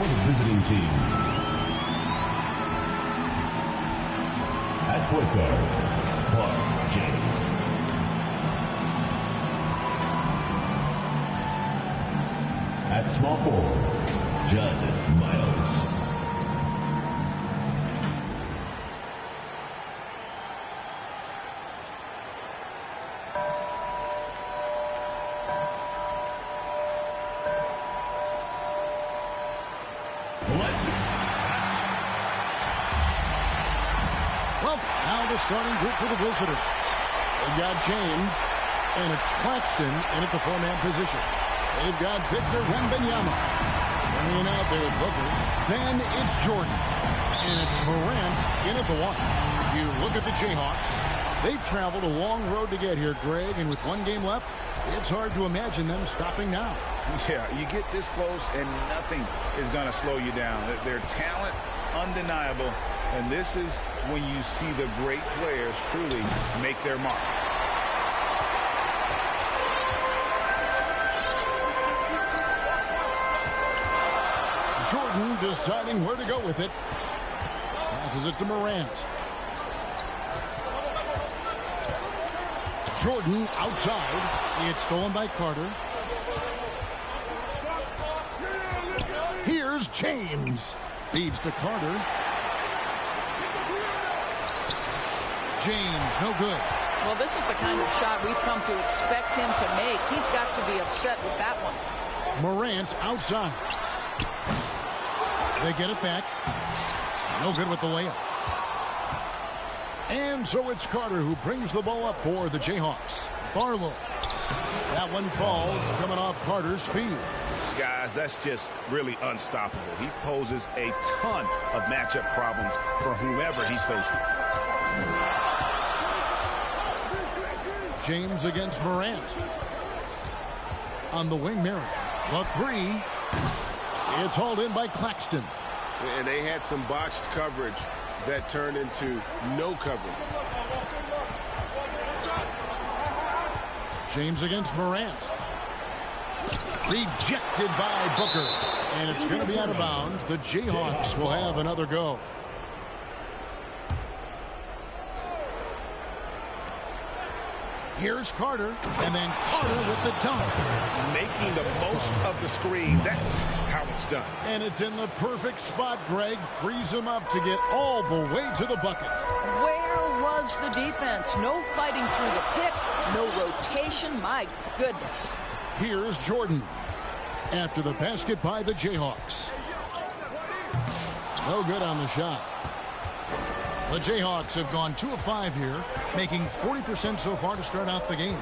for the visiting team. At point guard, Clark James. At small forward, Judd Miles. Starting group for the visitors. They've got James, and it's Claxton in at the four-man position. They've got Victor Wembanyama laying out there at Booker. Then it's Jordan, and it's Morant in at the one. You look at the Jayhawks. They've traveled a long road to get here, Greg, and with one game left, it's hard to imagine them stopping now. Yeah, you get this close, and nothing is going to slow you down. Their talent, undeniable. And this is when you see the great players truly make their mark. Jordan deciding where to go with it. Passes it to Morant. Jordan outside. It's stolen by Carter. Here's James. Feeds to Carter. James, no good. Well, this is the kind of shot we've come to expect him to make. He's got to be upset with that one. Morant outside. They get it back. No good with the layup. And so it's Carter who brings the ball up for the Jayhawks. Barlow. That one falls coming off Carter's feet. Guys, that's just really unstoppable. He poses a ton of matchup problems for whomever he's facing. James against Morant. On the wing, Mary. The three. It's hauled in by Claxton. And they had some botched coverage that turned into no coverage. James against Morant. Rejected by Booker. And it's going to be out of bounds. The Jayhawks will have another go. Here's Carter, and then Carter with the dunk. Making the most of the screen. That's how it's done. And it's in the perfect spot, Greg. Frees him up to get all the way to the bucket. Where was the defense? No fighting through the pick, no rotation. My goodness. Here's Jordan after the basket by the Jayhawks. No good on the shot. The Jayhawks have gone 2 of 5 here, making 40% so far to start out the game.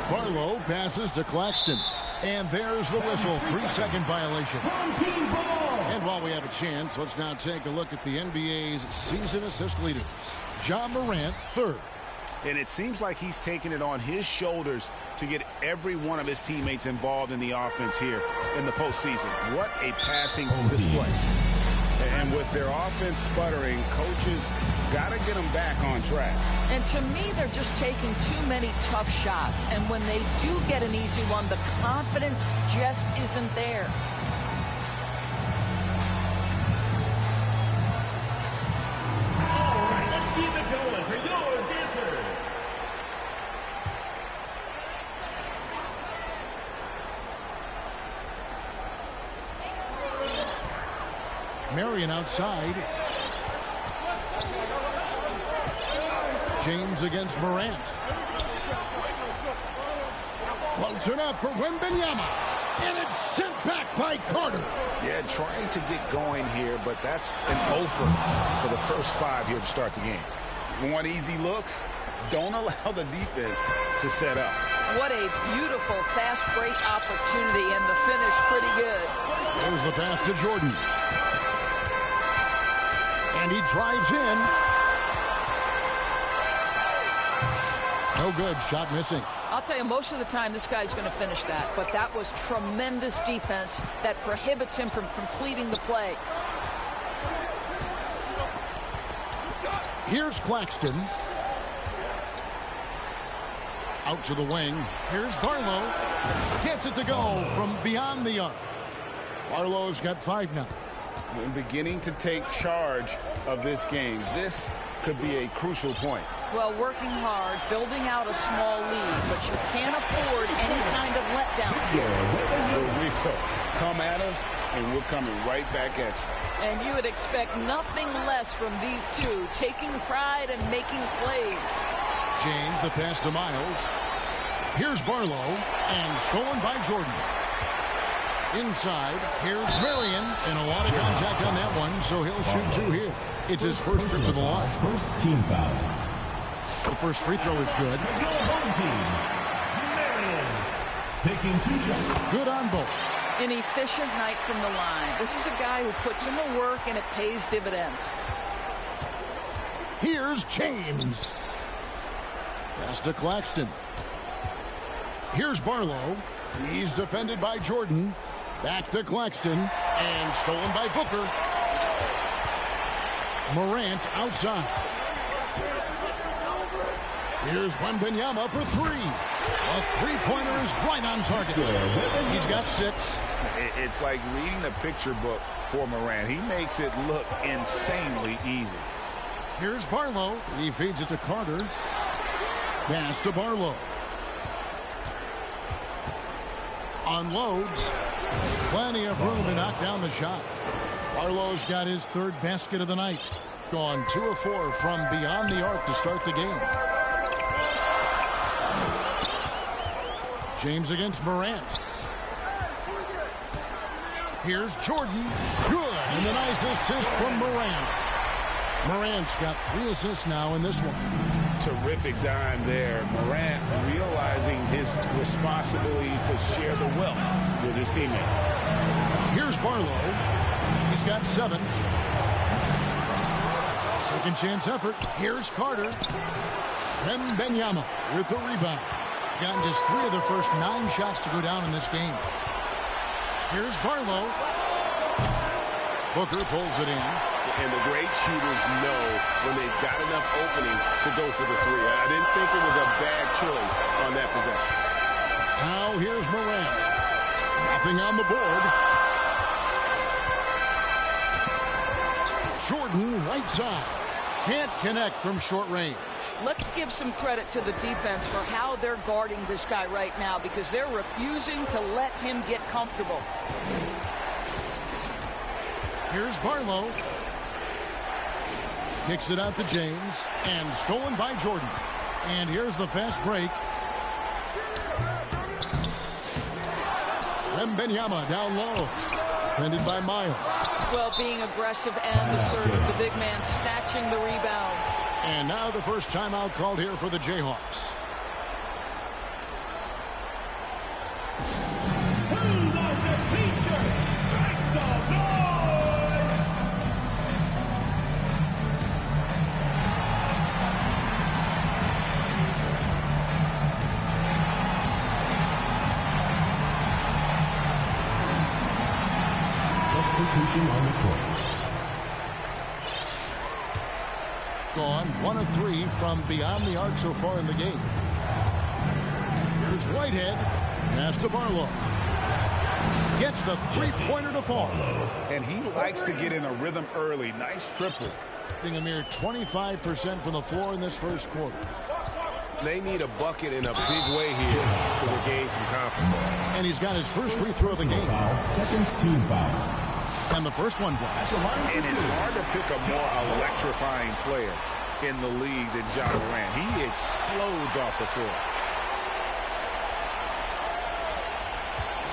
Barlow passes to Claxton. And there's the whistle. 3-second violation. And while we have a chance, let's now take a look at the NBA's season assist leaders. Ja Morant, third. And it seems like he's taking it on his shoulders to get every one of his teammates involved in the offense here in the postseason. What a passing display. And with their offense sputtering, coaches got to get them back on track. And to me, they're just taking too many tough shots. And when they do get an easy one, the confidence just isn't there. All right, let's keep it going for your dancers. Marion outside. James against Morant. Floats it up for Wembanyama. And it's sent back by Carter. Yeah, trying to get going here, but that's an offer for the first 5 here to start the game. Want easy looks? Don't allow the defense to set up. What a beautiful fast break opportunity, and the finish pretty good. There's the pass to Jordan. And he drives in. No good. Shot missing. I'll tell you, most of the time, this guy's going to finish that. But that was tremendous defense that prohibits him from completing the play. Here's Claxton. Out to the wing. Here's Barlow. Gets it to go from beyond the arc. Barlow's got 5 now. And beginning to take charge of this game. This could be a crucial point. Well, working hard, building out a small lead, but you can't afford any kind of letdown. We come at us, and we're coming right back at you. And you would expect nothing less from these two, taking pride and making plays. James, the pass to Miles. Here's Barlow, and stolen by Jordan. Inside, here's Marion, and a lot of contact on that one, so he'll shoot 2 here. It's his first trip to the line. First team foul. The first free throw is good. Your home team, Marion, taking 2 shots. Good on both. An efficient night from the line. This is a guy who puts in the work, and it pays dividends. Here's James. Pass to Claxton. Here's Barlow. He's defended by Jordan. Back to Claxton. And stolen by Booker. Morant outside. Here's Wembanyama for 3. A three-pointer is right on target. He's got 6. It's like reading a picture book for Morant. He makes it look insanely easy. Here's Barlow. He feeds it to Carter. Pass to Barlow. Unloads. Plenty of room to knock down the shot. Barlow's got his 3rd basket of the night. Gone 2 of 4 from beyond the arc to start the game. James against Morant. Here's Jordan. Good. And a nice assist from Morant. Morant's got 3 assists now in this one. Terrific dime there. Morant realizing his responsibility to share the wealth with his teammates. Here's Barlow. He's got 7. Second chance effort. Here's Carter. Wembanyama with the rebound. Gotten just 3 of the first 9 shots to go down in this game. Here's Barlow. Booker pulls it in. And the great shooters know when they've got enough opening to go for the 3. I didn't think it was a bad choice on that possession. Now here's Morant. Nothing on the board. Jordan right side. Can't connect from short range. Let's give some credit to the defense for how they're guarding this guy right now, because they're refusing to let him get comfortable. Here's Barlow. Kicks it out to James. And stolen by Jordan. And here's the fast break. Wembanyama down low. Defended by Miles. Well, being aggressive and assertive. The big man snatching the rebound. And now the first timeout called here for the Jayhawks. Who wants a t-shirt? Make some noise! Substitution on the court. Gone 1 of 3 from beyond the arc so far in the game. Here's Whitehead. Pass to Barlow. Gets the 3-pointer to fall. And he likes to get in a rhythm early. Nice triple. Getting a mere 25% from the floor in this first quarter. They need a bucket in a big way here to regain some confidence. And he's got his first free throw of the game. Second team foul. And the first one drops. And it's hard to pick a more electrifying player in the league than Ja Morant. He explodes off the floor.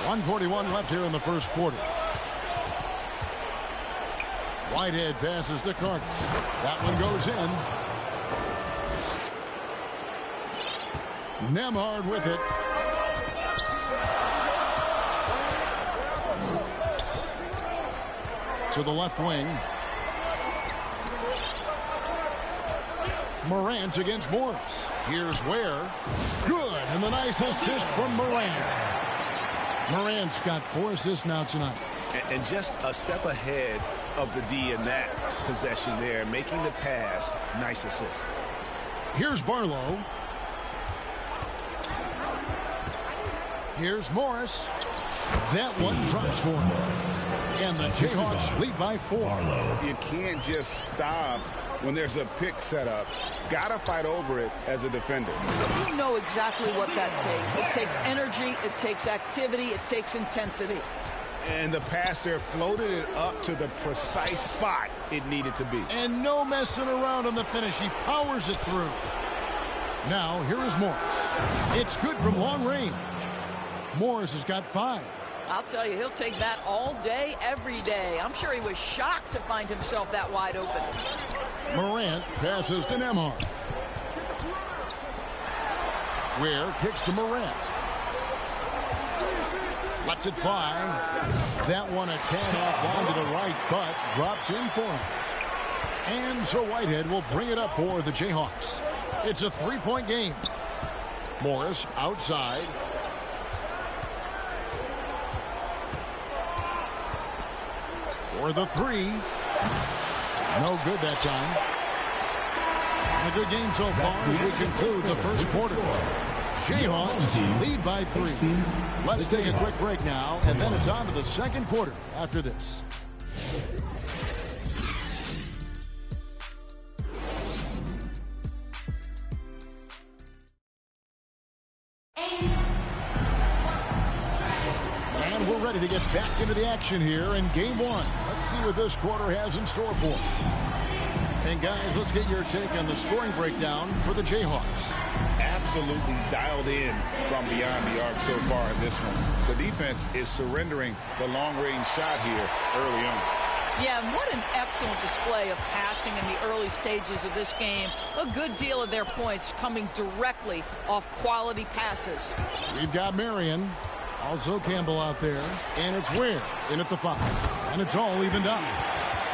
1:41 left here in the first quarter. Whitehead passes to Carter. That one goes in. Nembhard with it. To the left wing. Morant against Morris. Here's Ware. Good. And the nice assist from Morant. Morant's got 4 assists now tonight. And just a step ahead of the D in that possession there. Making the pass. Nice assist. Here's Barlow. Here's Morris. That one drops for him. And the Jayhawks lead by 4. You can't just stop when there's a pick set up. Gotta fight over it as a defender. You know exactly what that takes. It takes energy, it takes activity, it takes intensity. And the pass there floated it up to the precise spot it needed to be. And no messing around on the finish. He powers it through. Now, here is Morris. It's good from long range. Morris has got 5. I'll tell you, he'll take that all day, every day. I'm sure he was shocked to find himself that wide open. Morant passes to Nembhard. Ware kicks to Morant. Lets it fly. That one a tad off line to the right, but drops in for him. And so Whitehead will bring it up for the Jayhawks. It's a 3-point game. Morris outside. For the 3. No good that time. A good game so far as we conclude the first quarter. Jayhawks lead by 3. Let's take a quick break now, and then it's on to the second quarter after this. And we're ready to get back into the action here in game 1. Let's see what this quarter has in store for us. And guys, let's get your take on the scoring breakdown for the Jayhawks. Absolutely dialed in from beyond the arc so far in this one. The defense is surrendering the long-range shot here early on. Yeah, and what an excellent display of passing in the early stages of this game. A good deal of their points coming directly off quality passes. We've got Marion. Also Campbell out there. And it's Ware in at the 5. And it's all evened up.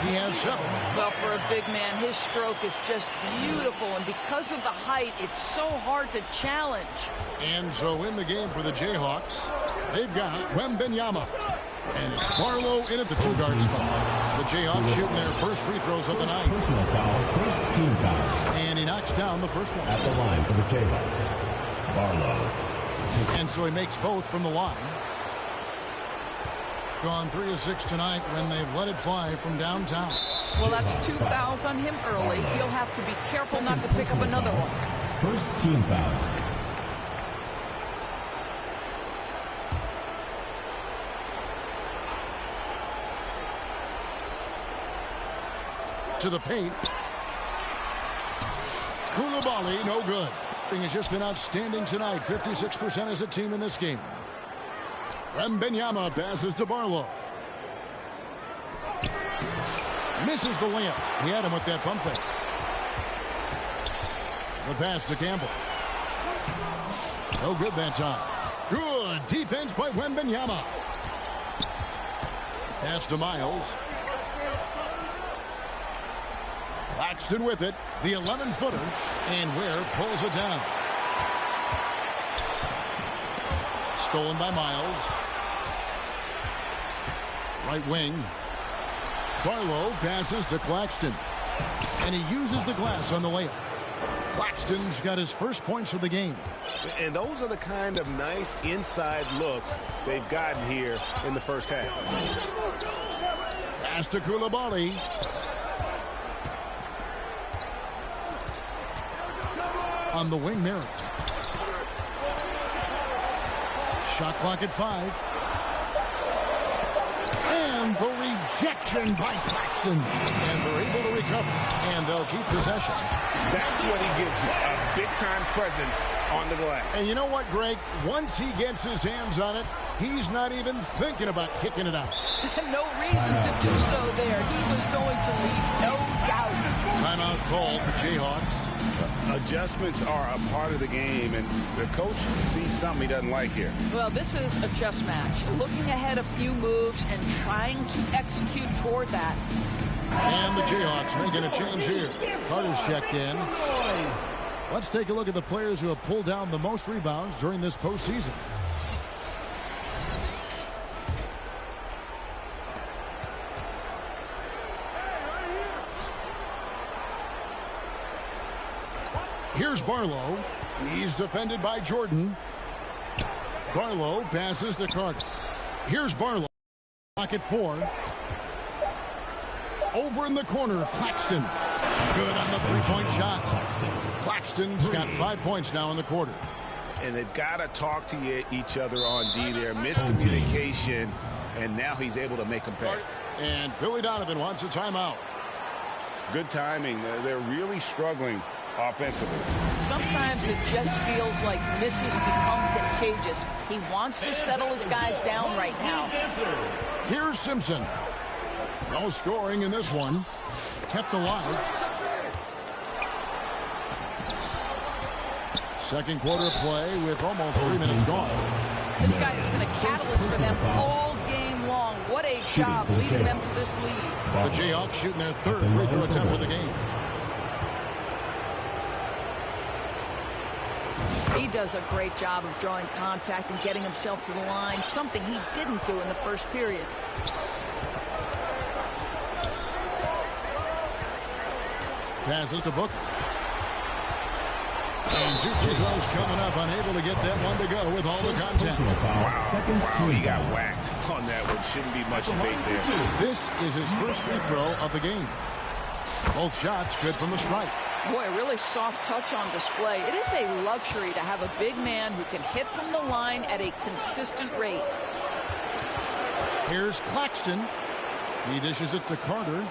He has 7. Well, for a big man, his stroke is just beautiful. And because of the height, it's so hard to challenge. And so in the game for the Jayhawks, they've got Wembanyama. And it's Barlow in at the 2-guard spot. The Jayhawks shooting their first free throws of the night. Personal foul, first team foul. And he knocks down the first one. At the line for the Jayhawks, Barlow. And so he makes both from the line. Gone 3 of 6 tonight when they've let it fly from downtown. Well, that's 2 fouls on him early. He'll have to be careful not to pick up another one. First team foul. To the paint. Koulibaly, no good. Has just been outstanding tonight. 56% as a team in this game. Wembanyama passes to Barlow. Misses the layup. He had him with that pump fake. The pass to Campbell. No good that time. Good defense by Wembanyama. Pass to Miles. Claxton with it. The 11-footer. And Ware pulls it down. Stolen by Miles. Right wing. Barlow passes to Claxton. And he uses the glass on the layup. Claxton's got his first points of the game. And those are the kind of nice inside looks they've gotten here in the first half. Pass to Koulibaly. On the wing, Merritt. Shot clock at 5. And the rejection by Claxton. And they're able to recover. And they'll keep possession. That's what he gives you, a big-time presence on the glass. And you know what, Greg? Once he gets his hands on it, he's not even thinking about kicking it out. No reason to do so there. He was going to lead, no doubt. Timeout called the Jayhawks. Adjustments are a part of the game, and the coach sees something he doesn't like here. Well, this is a chess match. Looking ahead a few moves and trying to execute toward that. And the Jayhawks making a change here. Carter's checked in. Let's take a look at the players who have pulled down the most rebounds during this postseason. Here's Barlow. He's defended by Jordan. Barlow passes to Carter. Here's Barlow. Pocket 4. Over in the corner, Claxton. Good on the three-point shot. Claxton's got 5 points now in the quarter. And they've got to talk to each other on D there. Miscommunication, and now he's able to make them pay. And Billy Donovan wants a timeout. Good timing. They're really struggling offensively. Sometimes it just feels like misses become contagious. He wants to settle his guys down right now. Here's Simpson. No scoring in this one. Kept alive. Second quarter play with almost 3 minutes gone. This guy has been a catalyst for them all game long. What a job leading them to this lead. The Jayhawks shooting their third free throw attempt of the game. He does a great job of drawing contact and getting himself to the line, something he didn't do in the first period. Passes to Booker. And 2 free throws coming up, unable to get that one to go with all the contact. Wow, he got whacked on that one. Shouldn't be much debate there. This is his first free throw of the game. Both shots good from the strike. Boy, a really soft touch on display. It is a luxury to have a big man who can hit from the line at a consistent rate. Here's Claxton. He dishes it to Carter.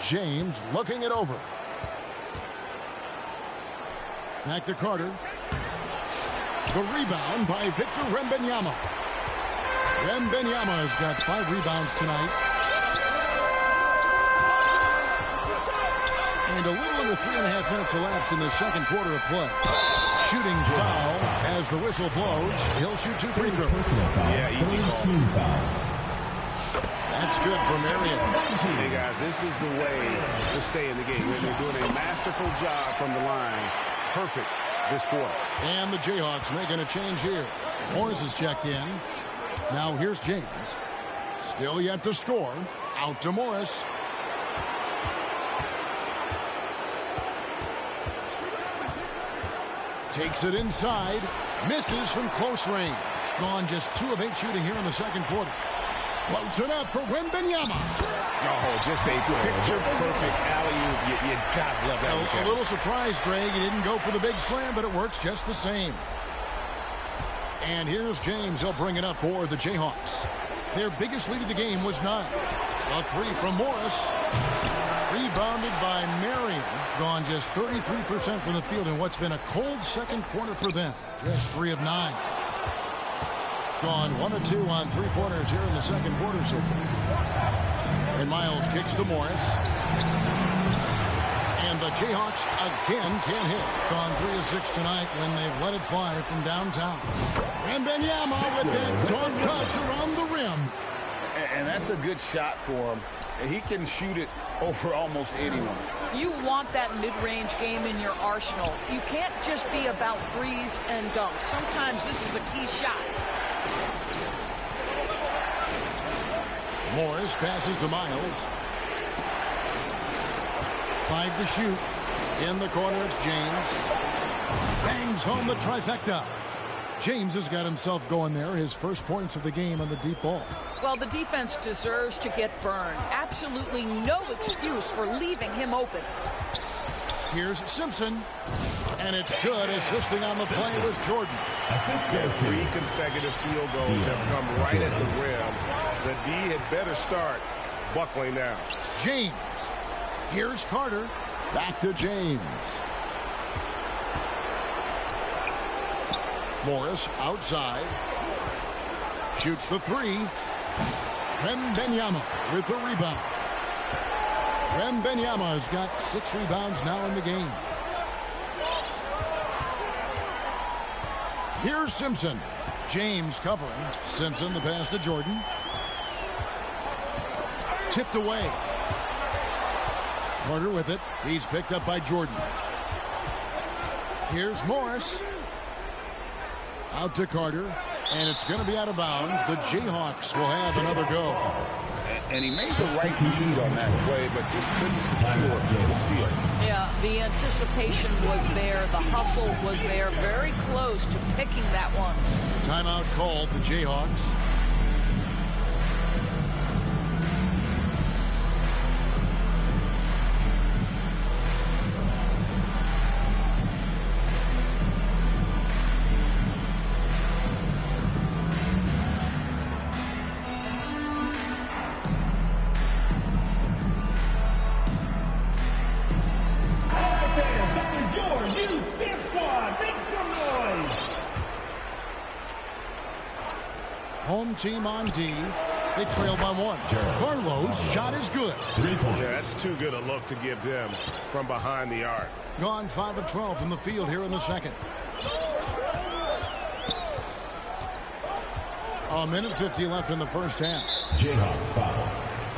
James looking it over. Back to Carter. The rebound by Victor Wembanyama. Wembanyama has got 5 rebounds tonight. And a little under 3.5 minutes elapsed in the second quarter of play. Shooting foul as the whistle blows. He'll shoot 2 free throws. Yeah, easy call. That's good for Marion. Hey, guys, this is the way to stay in the game. They're doing a masterful job from the line. Perfect this quarter. And the Jayhawks making a change here. Morris is checked in. Now here's James. Still yet to score. Out to Morris. Takes it inside. Misses from close range. Gone just 2 of 8 shooting here in the second quarter. Floats it up for Wembanyama. Oh, just a picture-perfect alley-oop. You gotta love that. A little surprised, Greg. He didn't go for the big slam, but it works just the same. And here's James. He'll bring it up for the Jayhawks. Their biggest lead of the game was 9. A 3 from Morris. Rebounded by Marion. Gone just 33% from the field in what's been a cold second quarter for them. Just 3 of 9. Gone 1 of 2 on 3-pointers here in the second quarter so far. And Miles kicks to Morris. And the Jayhawks again can't hit. Gone 3 of 6 tonight when they've let it fly from downtown. Wembanyama with that soft touch around the rim. And that's a good shot for him. He can shoot it over almost anyone. You want that mid-range game in your arsenal. You can't just be about threes and dunks. Sometimes this is a key shot. Morris passes to Miles. 5 to shoot. In the corner, it's James. Bangs home the trifecta. James has got himself going there. His first points of the game on the deep ball. Well, the defense deserves to get burned. Absolutely no excuse for leaving him open. Here's Simpson. And it's good. Assisting on the play was Jordan. Their 3 consecutive field goals have come right at the rim. The D had better start buckling down. James. Here's Carter. Back to James. Morris outside. Shoots the 3. Wembanyama with the rebound. Wembanyama has got 6 rebounds now in the game. Here's Simpson. James covering. Simpson the pass to Jordan. Tipped away. Carter with it. He's picked up by Jordan. Here's Morris. Out to Carter. And it's going to be out of bounds. The Jayhawks will have another go. And he made the right read on that play, but just couldn't secure the steal. Yeah, the anticipation was there. The hustle was there. Very close to picking that one. Timeout called the Jayhawks. Home team on D. They trail by one. Barlow's shot is good. 3 points. Yeah, that's too good a look to give them from behind the arc. Gone 5 of 12 from the field here in the second. A minute 50 left in the first half. Jayhawks foul.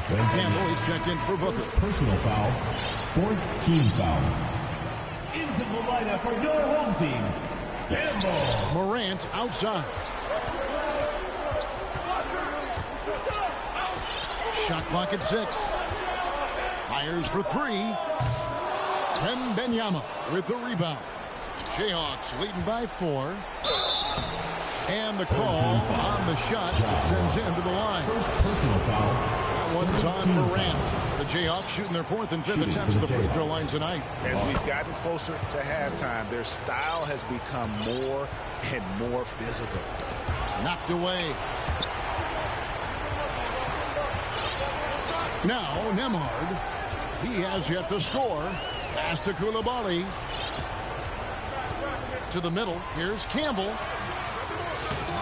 Campbell is checked in for Booker. Personal foul. 4th team foul. Into the lineup for your home team, Campbell. Morant outside. Shot clock at 6. Fires for 3. Wembanyama with the rebound. Jayhawks leading by 4. And the call on the shot that sends him to the line. First personal foul. That one's on Morant. The Jayhawks shooting their 4th and 5th attempts at the free throw line tonight. As we've gotten closer to halftime, their style has become more and more physical. Knocked away. Now Nembhard. He has yet to score. Pass to Coulibaly. To the middle. Here's Campbell.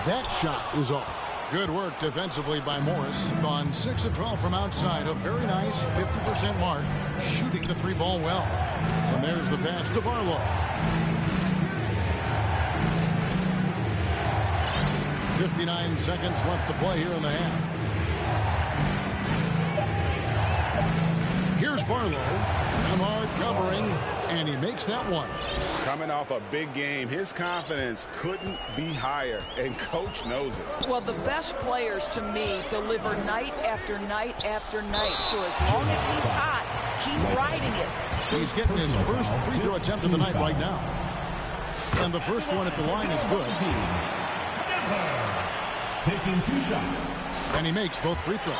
That shot is off. Good work defensively by Morris. Gone 6 of 12 from outside. A very nice 50% mark. Shooting the 3-ball well. And there's the pass to Barlow. 59 seconds left to play here in the half. Here's Barlow. Nembhard covering, and he makes that one. Coming off a big game, his confidence couldn't be higher, and Coach knows it. Well, the best players, to me, deliver night after night after night. So as long as he's hot, keep riding it. He's getting his first free throw attempt of the night right now. And the first one at the line is good. Taking 2 shots. And he makes both free throws.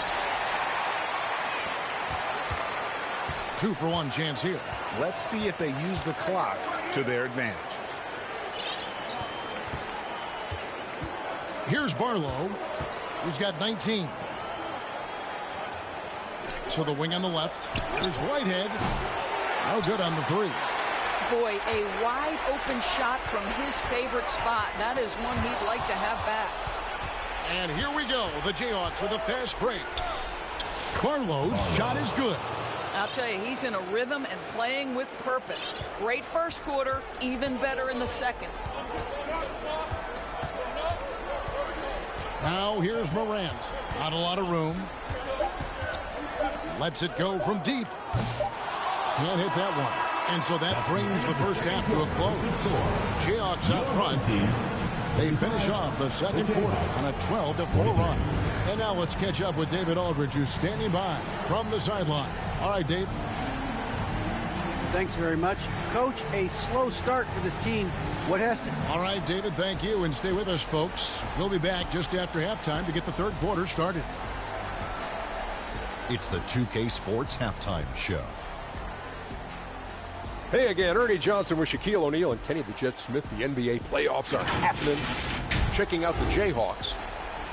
2 for 1 chance here. Let's see if they use the clock to their advantage. Here's Barlow. He's got 19. To the wing on the left. Here's Whitehead. No good on the 3. Boy, a wide open shot from his favorite spot. That is one he'd like to have back. And here we go. The Jayhawks with a fast break. Barlow's shot is good. I'll tell you, he's in a rhythm and playing with purpose. Great first quarter, even better in the second. Now here's Morant. Not a lot of room. Lets it go from deep. Can't hit that one. And so that brings the first half to a close. Jayhawks out front. They finish off the second quarter on a 12-4 run. And now let's catch up with David Aldridge, who's standing by from the sideline. All right, Dave. Thanks very much. Coach, a slow start for this team. What has to... All right, David, thank you. And stay with us, folks. We'll be back just after halftime to get the third quarter started. It's the 2K Sports Halftime Show. Hey again, Ernie Johnson with Shaquille O'Neal and Kenny the Jet Smith. The NBA playoffs are happening. Checking out the Jayhawks.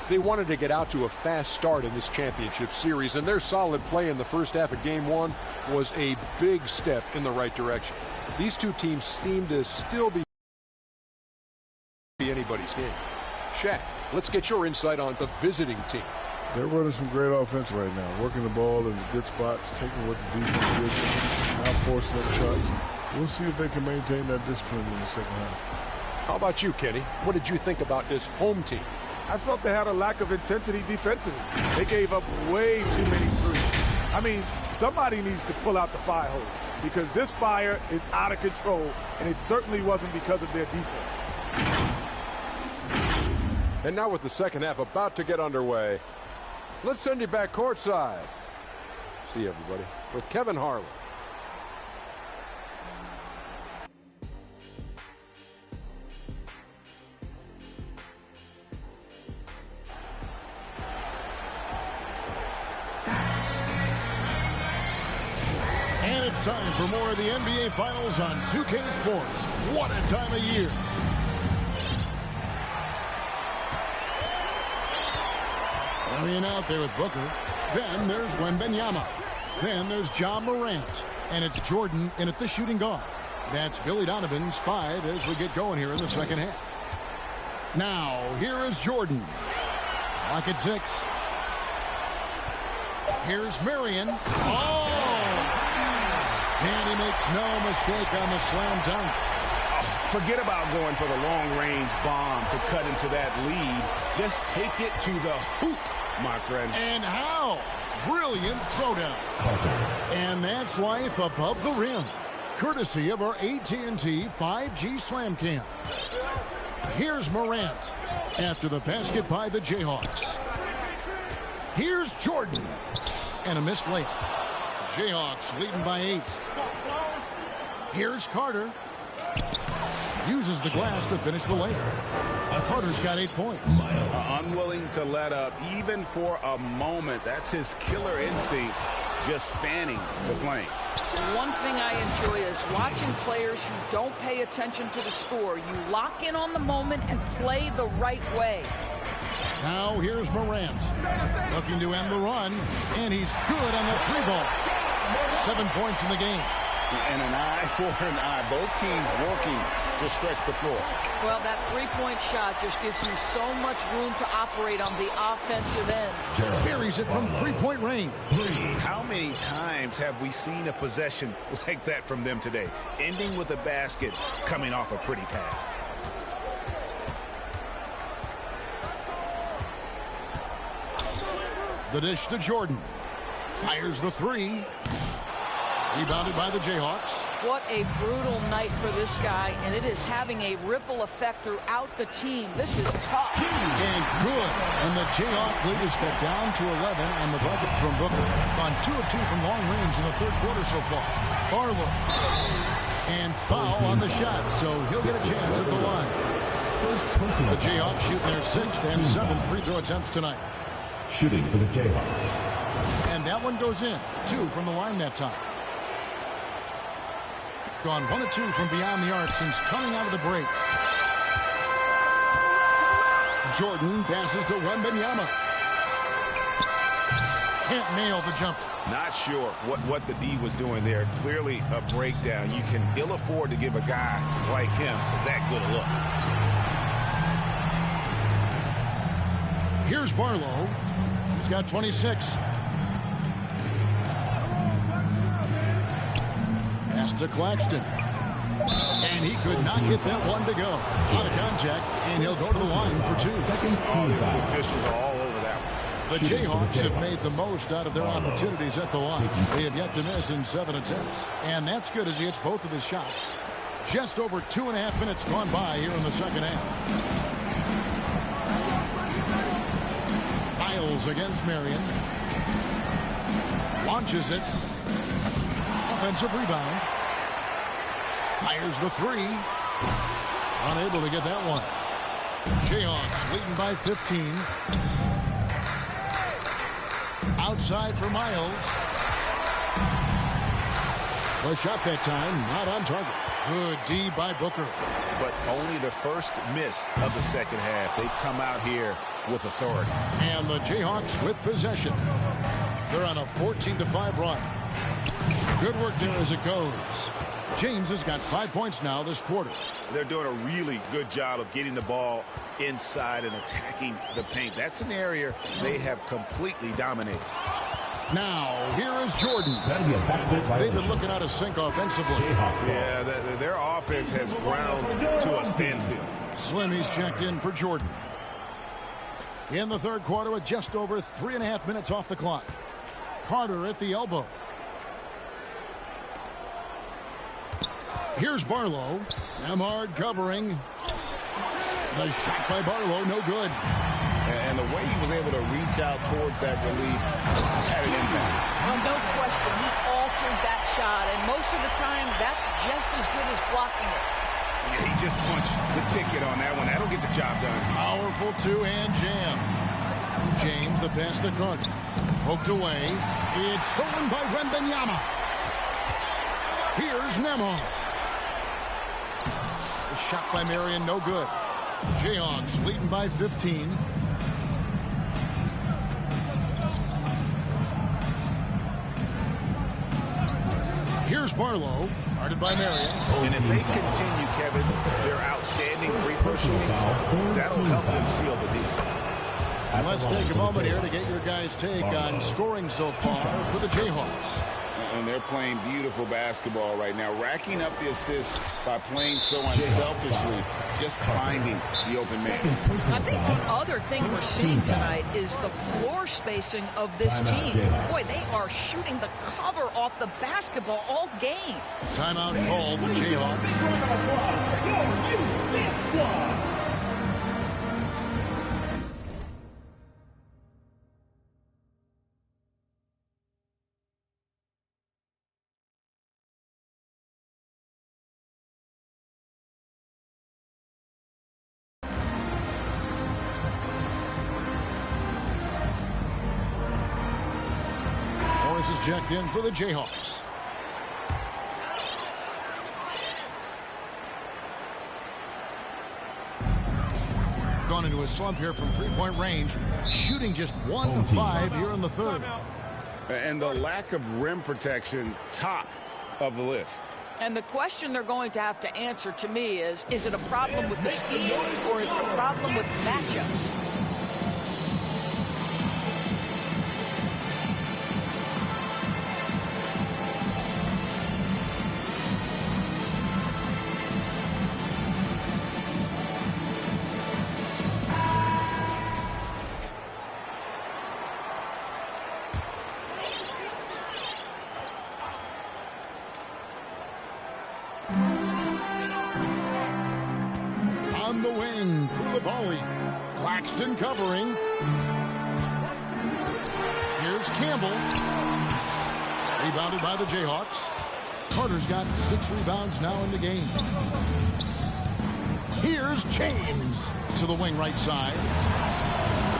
They wanted to get out to a fast start in this championship series, and their solid play in the first half of Game 1 was a big step in the right direction. These two teams seem to still be anybody's game. Shaq, let's get your insight on the visiting team. They're running some great offense right now, working the ball in the good spots, taking what the defense gives them, now forcing up shots. We'll see if they can maintain that discipline in the second half. How about you, Kenny? What did you think about this home team? I felt they had a lack of intensity defensively. They gave up way too many threes. I mean, somebody needs to pull out the fire hose because this fire is out of control, and it certainly wasn't because of their defense. And now with the second half about to get underway, Let's send you back courtside. See everybody with Kevin Harlan. And it's time for more of the NBA Finals on 2K Sports. What a time of year. Hurrying out there with Booker. Then there's Wembanyama. Then there's John Morant. And it's Jordan in at the shooting guard. That's Billy Donovan's 5 as we get going here in the second half. Now, here is Jordan. Clock at 6. Here's Marion. Oh! And he makes no mistake on the slam dunk. Forget about going for the long-range bomb to cut into that lead. Just take it to the hoop, my friend. And how? Brilliant throwdown. And that's life above the rim. Courtesy of our AT&T 5G Slam Cam. Here's Morant after the basket by the Jayhawks. Here's Jordan. And a missed layup. Jayhawks leading by 8. Here's Carter. Uses the glass to finish the layup. Carter's got 8 points. Unwilling to let up even for a moment. That's his killer instinct, just fanning the flame. One thing I enjoy is watching players who don't pay attention to the score. You lock in on the moment and play the right way. Now here's Morant. Looking to end the run. And he's good on the 3-ball. 7 points in the game. And an eye for an eye. Both teams working to stretch the floor. Well, that 3-point shot just gives you so much room to operate on the offensive end. Carries it from 3-point range. How many times have we seen a possession like that from them today? Ending with a basket, coming off a pretty pass. The dish to Jordan. Fires the 3. Rebounded by the Jayhawks. What a brutal night for this guy, and it is having a ripple effect throughout the team. This is tough. And good. And the Jayhawk lead is cut down to 11 on the bucket from Booker. On 2 of 2 from long range in the third quarter so far. Barlow. And foul on the shot, so he'll get a chance at the line. The Jayhawks shooting their 6th and 7th free throw attempts tonight. Shooting for the Jayhawks. And that one goes in. 2 from the line that time. Gone 1 of 2 from beyond the arc since coming out of the break. Jordan passes to Wembanyama. Can't nail the jumper. Not sure what the D was doing there. Clearly a breakdown. You can ill afford to give a guy like him that good a look. Here's Barlow. He's got 26. Pass to Claxton. And he could not get that one to go. Out of contact, and he'll go to the line for 2. Second team foul. Officials are all over that one. The Jayhawks have made the most out of their opportunities at the line. They have yet to miss in 7 attempts. And that's good as he hits both of his shots. Just over 2.5 minutes gone by here in the second half. Miles against Marion. Launches it. Offensive rebound. Fires the 3. Unable to get that one. Jayhawks leading by 15. Outside for Miles. The shot that time not on target. Good D by Booker. But only the first miss of the second half. They've come out here with authority. And the Jayhawks with possession. They're on a 14-5 run. Good work there as it goes. James has got 5 points now this quarter. They're doing a really good job of getting the ball inside and attacking the paint. That's an area they have completely dominated. Now, here is Jordan. They've been looking out of sync offensively. Yeah, their offense has ground to a standstill. Slimmy's checked in for Jordan. In the third quarter with just over 3.5 minutes off the clock. Carter at the elbow. Here's Barlow. Nembhard covering. The shot by Barlow, no good. And the way he was able to reach out towards that release had an impact. Well, no question. He altered that shot, and most of the time, that's just as good as blocking it. Yeah, he just punched the ticket on that one. That'll get the job done. Powerful two-hand jam. James, the pass to Carter. Poked away. It's stolen by Wembanyama. Here's Nemo. The shot by Marion, no good. Jayhawks leading by 15. Here's Barlow, guarded by Marion. And if they continue, Kevin, their outstanding free throw shooting, that'll help them seal the deal. And let's take a moment here to get your guys' take on scoring so far for the Jayhawks. And they're playing beautiful basketball right now, racking up the assists by playing so unselfishly, just finding the open man. I think the other thing we're seeing tonight is the floor spacing of this team. Boy, they are shooting the cover off the basketball all game. Timeout called the Jayhawks. Morris is jacked in for the Jayhawks. Gone into a slump here from three-point range, shooting just 1 of 5 here in the third. And the lack of rim protection, top of the list. And the question they're going to have to answer to me is it a problem with the scheme or is it a problem with matchups? On the wing, Koulibaly. Claxton covering. Here's Campbell. Rebounded by the Jayhawks. Carter's got 6 rebounds now in the game. Here's James to the wing right side.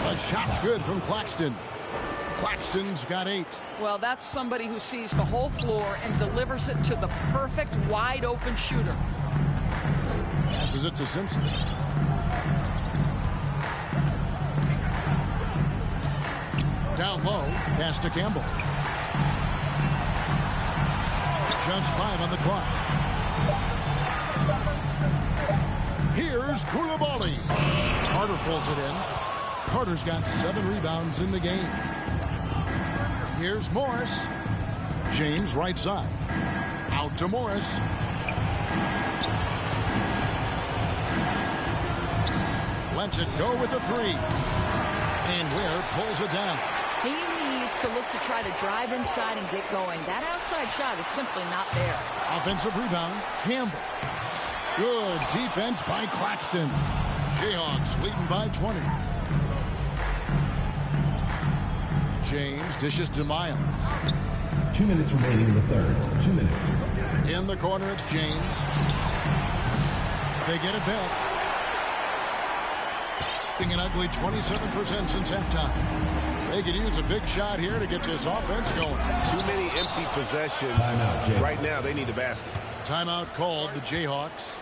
The shot's good from Claxton. Claxton's got 8. Well, that's somebody who sees the whole floor and delivers it to the perfect wide-open shooter. Passes it to Simpson. Down low, pass to Campbell. Just 5 on the clock. Here's Koulibaly. Carter pulls it in. Carter's got 7 rebounds in the game. Here's Morris. James right side. Out to Morris. Lets it go with a 3. And Ware pulls it down. He needs to look to try to drive inside and get going. That outside shot is simply not there. Offensive rebound, Campbell. Good defense by Claxton. Jayhawks leading by 20. James dishes to Miles. 2 minutes remaining in the third. 2 minutes. In the corner, it's James. They get it back. An ugly 27% since halftime. They could use a big shot here to get this offense going. Too many empty possessions. Right now, they need a basket. Timeout called the Jayhawks.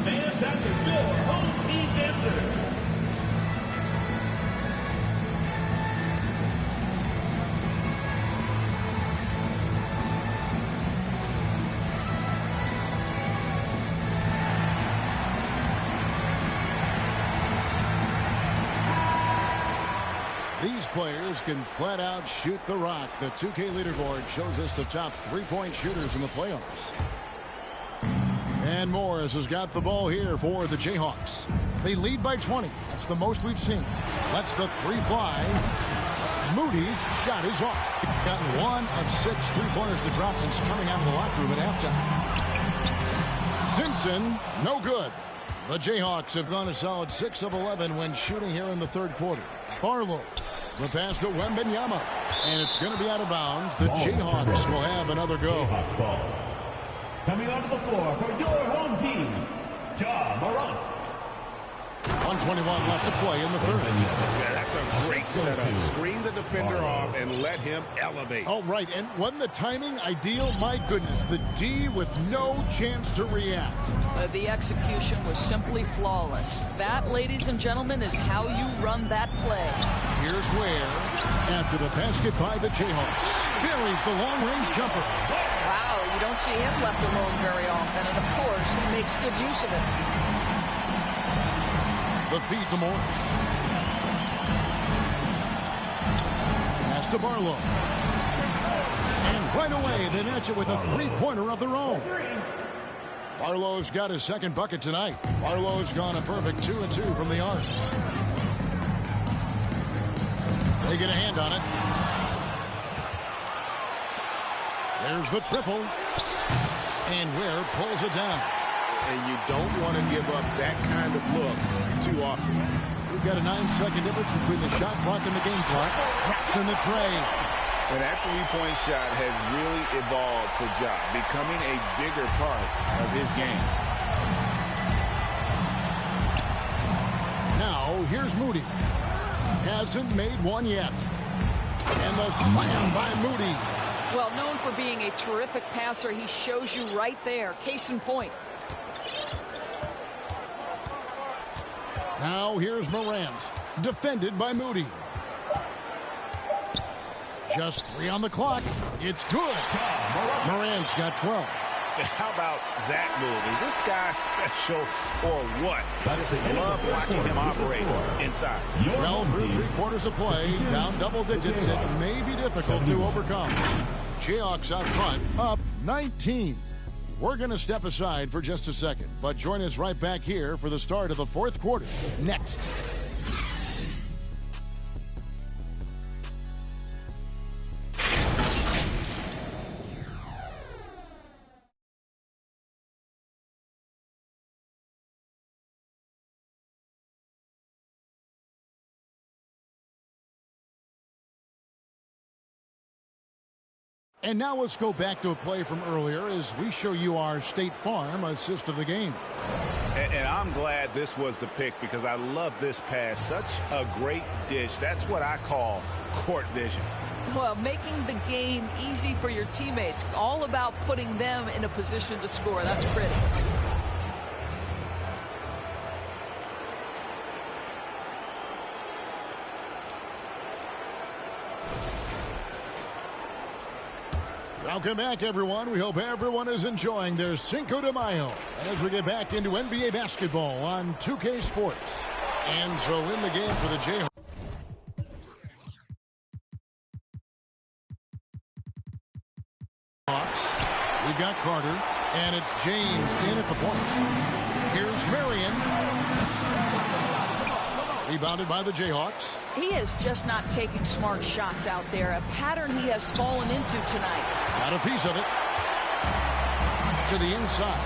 Fans at the door, home team dancers. These players can flat out shoot the rock. The 2K leaderboard shows us the top 3-point shooters in the playoffs. And Morris has got the ball here for the Jayhawks. They lead by 20. That's the most we've seen. Lets the 3 fly. Moody's shot is off. Gotten 1 of 6 3-pointers to drop since coming out of the locker room at halftime. Thompson, no good. The Jayhawks have gone a solid 6 of 11 when shooting here in the third quarter. Barlow, the pass to Wembanyama, and it's going to be out of bounds. The Jayhawks will have another go. Jayhawks ball. Coming onto the floor for your home team, Ja Morant. 1:21 left to play in the third. Yeah, that's a great setup. Screen the defender off and let him elevate. Oh, right. And wasn't the timing ideal? My goodness, the D with no chance to react. The execution was simply flawless. That, ladies and gentlemen, is how you run that play. Here's where, after the basket by the Jayhawks, buries the long-range jumper. Wow, you don't see him left alone very often, and of course, he makes good use of it. The feed to Morris. Pass to Barlow. And right away, they match it with a three-pointer of their own. Barlow's got his second bucket tonight. Barlow's gone a perfect 2 of 2 from the arc. They get a hand on it. There's the triple. And Ware pulls it down. And you don't want to give up that kind of look too often. We've got a 9-second difference between the shot clock and the game clock. Drops in the tray. And that three-point shot has really evolved for Ja, becoming a bigger part of his game. Now, here's Moody. Hasn't made one yet. And the slam by Moody. Well, known for being a terrific passer, he shows you right there. Case in point. Now here's Morant, defended by Moody. Just 3 on the clock. It's good. Morant's got 12. How about that move? Is this guy special or what? I just love watching him operate inside. Well, through 3 quarters of play, down double digits, it may be difficult to overcome. Jayhawks out front, up 19. We're going to step aside for just a second, but join us right back here for the start of the fourth quarter. Next. And now let's go back to a play from earlier as we show you our State Farm assist of the game. And I'm glad this was the pick because I love this pass. Such a great dish. That's what I call court vision. Well, making the game easy for your teammates. All about putting them in a position to score. That's pretty. Welcome back, everyone. We hope everyone is enjoying their Cinco de Mayo as we get back into NBA basketball on 2K Sports. And so in the game for the Jayhawks. We've got Carter, and it's James in at the point. Here's Marion. Rebounded by the Jayhawks. He is just not taking smart shots out there, a pattern he has fallen into tonight. Got a piece of it. To the inside.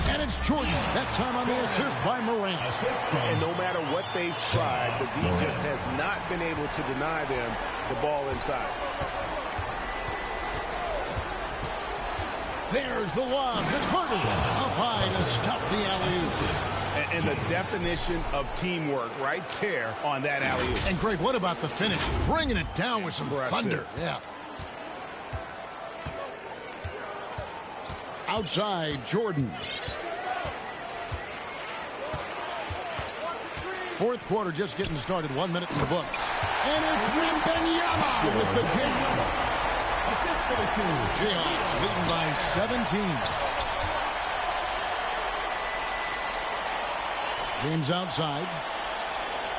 And it's Jordan, that time on the assist by Morant. And no matter what they've tried, the D just has not been able to deny them the ball inside. There's the lob to Carter. Up high to stuff the alley-oop. And the definition of teamwork right there on that alley-oop. And Greg, what about the finish? Bringing it down with some thunder. Yeah. Outside, Jordan. Fourth quarter just getting started. 1 minute in the books. And it's Wembanyama with the jam. Assist for the team. Jayhawks leading by 17. James outside.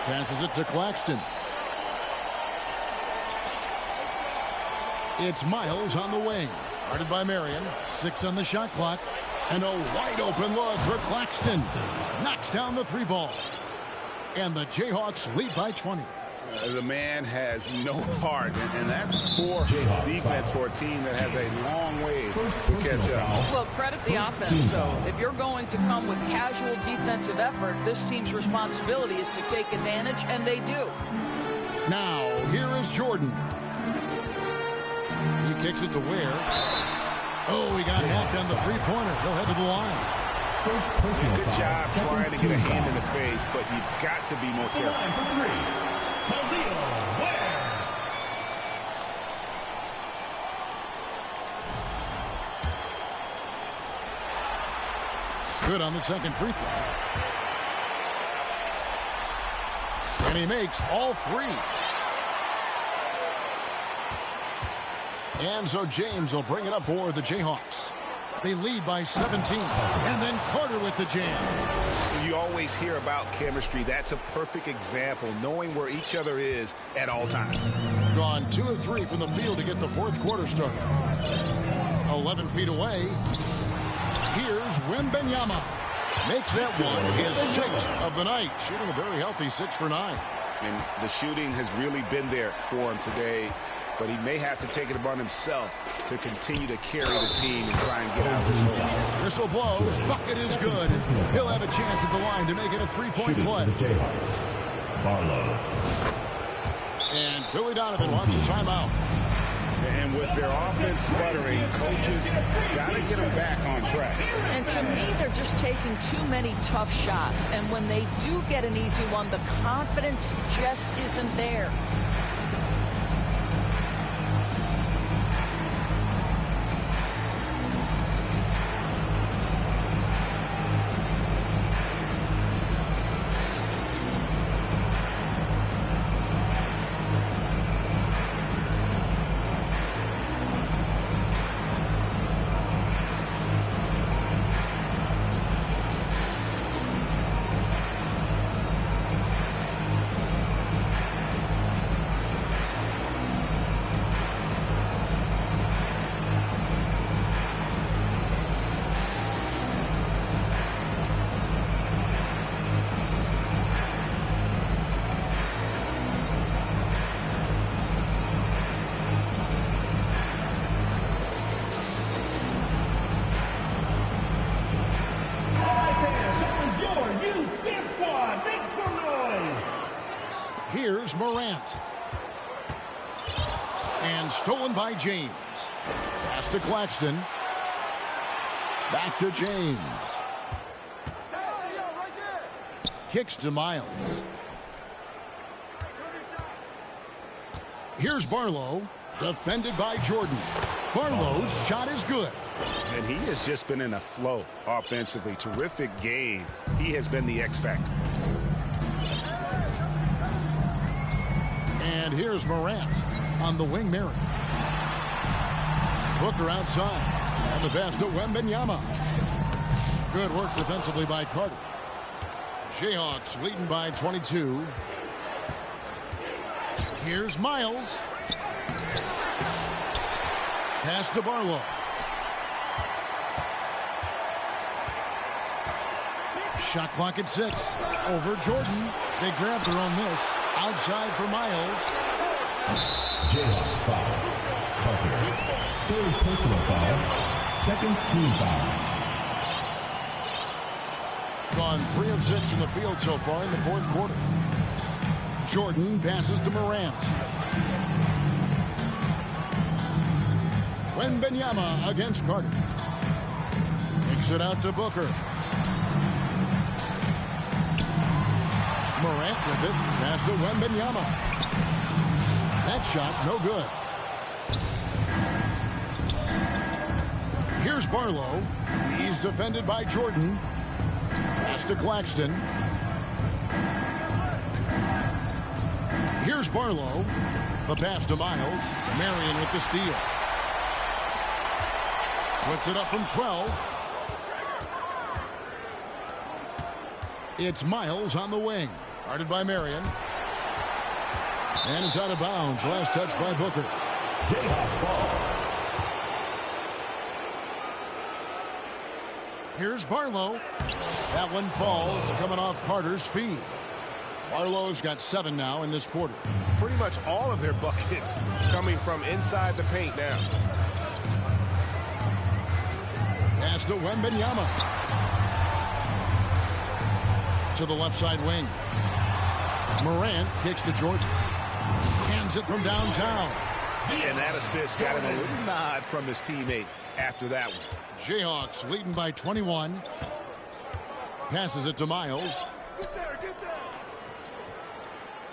Passes it to Claxton. It's Miles on the wing. Guarded by Marion. 6 on the shot clock. And a wide open look for Claxton. Knocks down the 3 ball. And the Jayhawks lead by 20. The man has no heart, and that's poor defense for a team that has a long way to catch up. Well, credit the offense, though. If you're going to come with casual defensive effort, this team's responsibility is to take advantage, and they do. Now, here is Jordan. He kicks it to Ware. Oh, he got hacked on the three-pointer. He'll head to the line. Good job trying to get a hand in the face, but you've got to be more careful. Good on the second free throw. And he makes all three. And so James will bring it up for the Jayhawks. They lead by 17. And then Carter with the jam. You always hear about chemistry. That's a perfect example, knowing where each other is at all times. Gone 2 of 3 from the field to get the fourth quarter started. 11 feet away. Here's Wembanyama. Makes that one his 6th of the night. Shooting a very healthy 6 for 9. And the shooting has really been there for him today. But he may have to take it upon himself to continue to carry this team and try and get out of this hole. Whistle blows. Bucket is good. He'll have a chance at the line to make it a 3-point play. Barlow. And Billy Donovan wants a timeout. And with their offense sputtering, coaches got to get them back on track. And to me, they're just taking too many tough shots. And when they do get an easy one, the confidence just isn't there. Here's Morant. And stolen by James. Pass to Claxton. Back to James. Kicks to Miles. Here's Barlow. Defended by Jordan. Barlow's shot is good. And he has just been in a flow offensively. Terrific game. He has been the X factor. And here's Morant on the wing. Mary. Booker outside. And the pass to Wembanyama. Good work defensively by Carter. Jayhawks leading by 22. Here's Miles. Pass to Barlow. Shot clock at 6. Over Jordan. They grab their own miss. Outside for Miles. Jayhawks foul. Carter. Third personal foul. Second team foul. Gone 3 of 6 in the field so far in the fourth quarter. Jordan passes to Morant. Wembanyama against Carter. Kicks it out to Booker. Morant with it. Pass to Wembanyama. That shot no good. Here's Barlow. He's defended by Jordan. Pass to Claxton. Here's Barlow. The pass to Miles. Marion with the steal. Puts it up from 12. It's Miles on the wing. Guarded by Marion. And it's out of bounds. Last touch by Booker. Jayhawks ball. Here's Barlow. That one falls, coming off Carter's feet. Barlow's got 7 now in this quarter. Pretty much all of their buckets coming from inside the paint now. Pass to Wembanyama. To the left side wing. Morant kicks to Jordan. Hands it from downtown. And that assist got him a little nod from his teammate after that one. Jayhawks leading by 21. Passes it to Miles.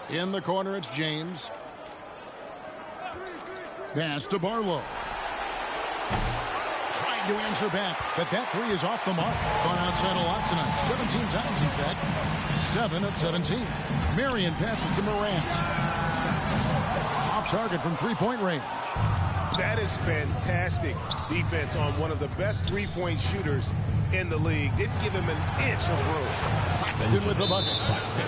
In the corner, it's James. Pass to Barlow. Trying to answer back, but that three is off the mark. Gone outside a lot tonight. 17 times, in fact. 7 of 17. Marion passes to Morant. Off target from three-point range. That is fantastic defense on one of the best three-point shooters in the league. Didn't give him an inch of room. Claxton with the bucket.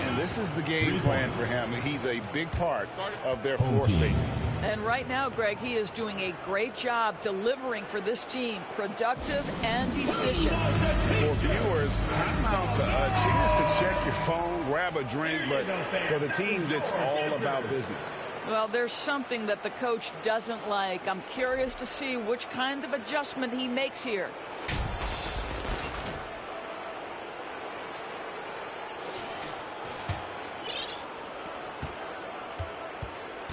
And this is the game plan for him. He's a big part of their floor spacing. And right now, Greg, he is doing a great job delivering for this team. Productive and efficient. For viewers, timeout's a chance to check your phone, grab a drink, but for the teams, it's all about business. Well, there's something that the coach doesn't like. I'm curious to see which kind of adjustment he makes here.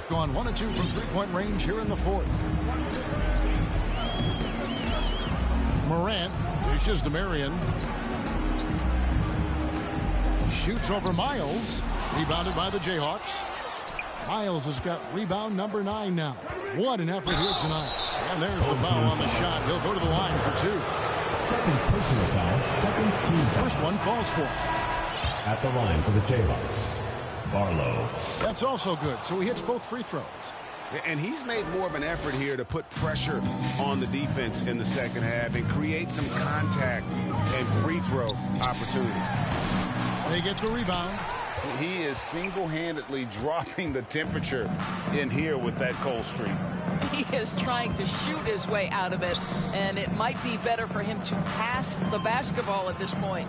Gone 1 of 2 from three-point range here in the fourth. Morant dishes to Marion. Shoots over Miles. Rebounded by the Jayhawks. Miles has got rebound number 9 now. What an effort here tonight. And there's the foul on the shot. He'll go to the line for 2. Second personal foul, second team. First one falls for him. At the line for the Jayhawks, Barlow. That's also good, so he hits both free throws. And he's made more of an effort here to put pressure on the defense in the second half and create some contact and free throw opportunity. They get the rebound. He is single-handedly dropping the temperature in here with that cold streak. He is trying to shoot his way out of it, and it might be better for him to pass the basketball at this point.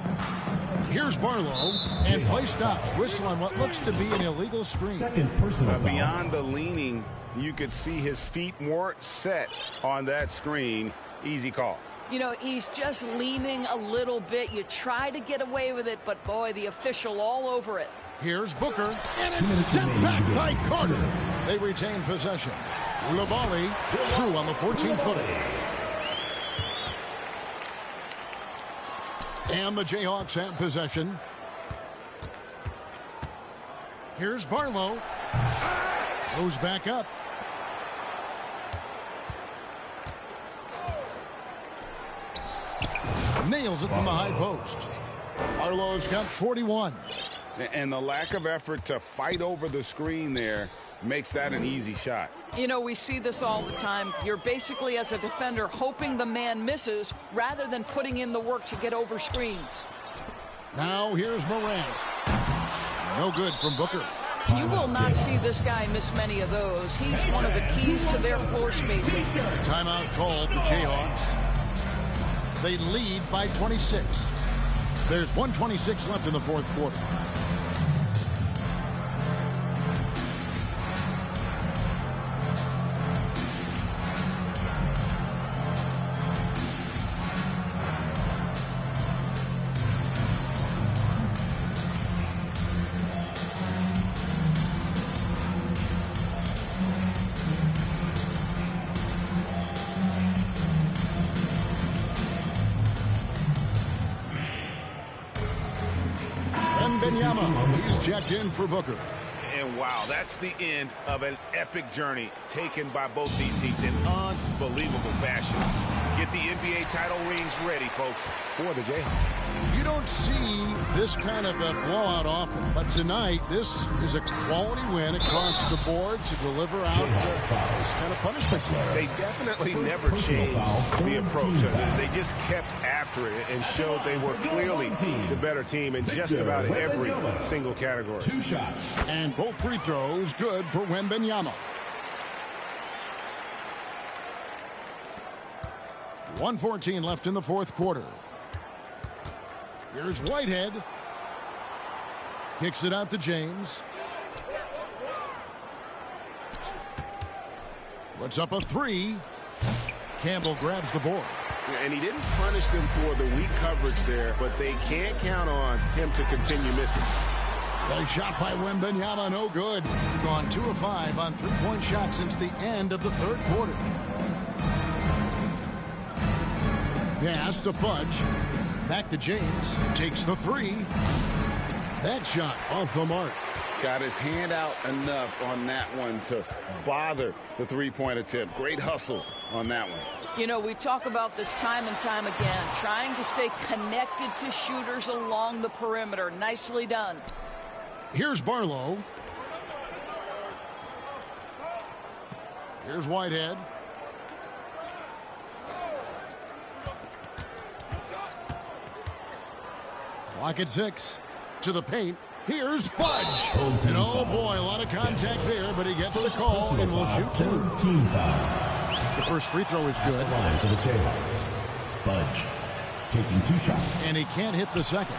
Here's Barlow, and play stops. Whistle on what looks to be an illegal screen. Second personal foul. Beyond the leaning, you could see his feet weren't set on that screen. Easy call. You know, he's just leaning a little bit. You try to get away with it, but boy, the official all over it. Here's Booker, and it's sent back by Carter. They retain possession. Lavalley through on the 14-footer. And the Jayhawks have possession. Here's Barlow. Goes back up. Nails it from the high post. Barlow's got 41. And the lack of effort to fight over the screen there makes that an easy shot. You know, we see this all the time. You're basically, as a defender, hoping the man misses rather than putting in the work to get over screens. Now here's Morant. No good from Booker. You will not see this guy miss many of those. He's one of the keys to their floor spacing. Timeout called the Jayhawks. They lead by 26. There's 1:26 left in the fourth quarter. He's checked in for Booker. And wow, that's the end of an epic journey taken by both these teams in unbelievable fashion. Get the NBA title rings ready, folks, for the Jayhawks. You don't see this kind of a blowout often, but tonight this is a quality win across the board to deliver out this kind of punishment. They definitely never changed the approach. They just kept after it and showed they were clearly the better team in just about every single category. 2 shots. And both free throws good for Wembanyama. 1:14 left in the fourth quarter. Here's Whitehead. Kicks it out to James. Puts up a three. Campbell grabs the board. And he didn't punish them for the weak coverage there, but they can't count on him to continue missing. The shot by Wembanyama, no good. Gone 2 of 5 on three-point shots since the end of the third quarter. Pass to Fudge. Back to James. Takes the three. That shot off the mark. Got his hand out enough on that one to bother the three-point attempt. Great hustle on that one. You know, we talk about this time and time again, trying to stay connected to shooters along the perimeter. Nicely done. Here's Barlow. Here's Whitehead. Clock at 6. To the paint. Here's Fudge. And oh boy, a lot of contact there, but he gets the call and will shoot 2. The first free throw is good. Line to the Jayhawks. Fudge taking 2 shots. And he can't hit the second.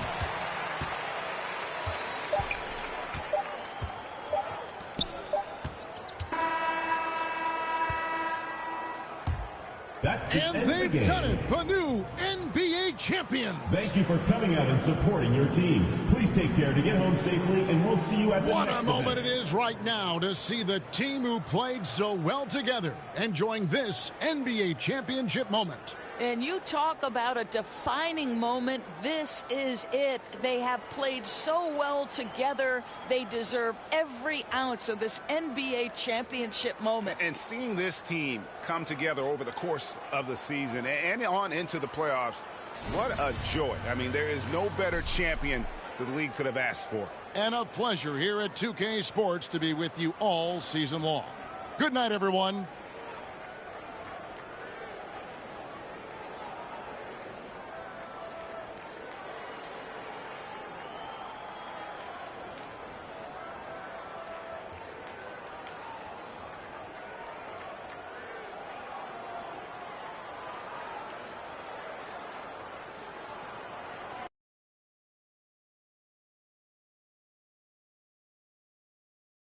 And they've done it. The new NBA champion. Thank you for coming out and supporting your team. Please take care to get home safely, and we'll see you at the next What a moment event. it is right now to see the team who played so well together enjoying this NBA championship moment. And you talk about a defining moment. This is it. They have played so well together. They deserve every ounce of this NBA championship moment. And seeing this team come together over the course of the season and on into the playoffs, what a joy. I mean, there is no better champion the league could have asked for. And a pleasure here at 2K Sports to be with you all season long. Good night, everyone.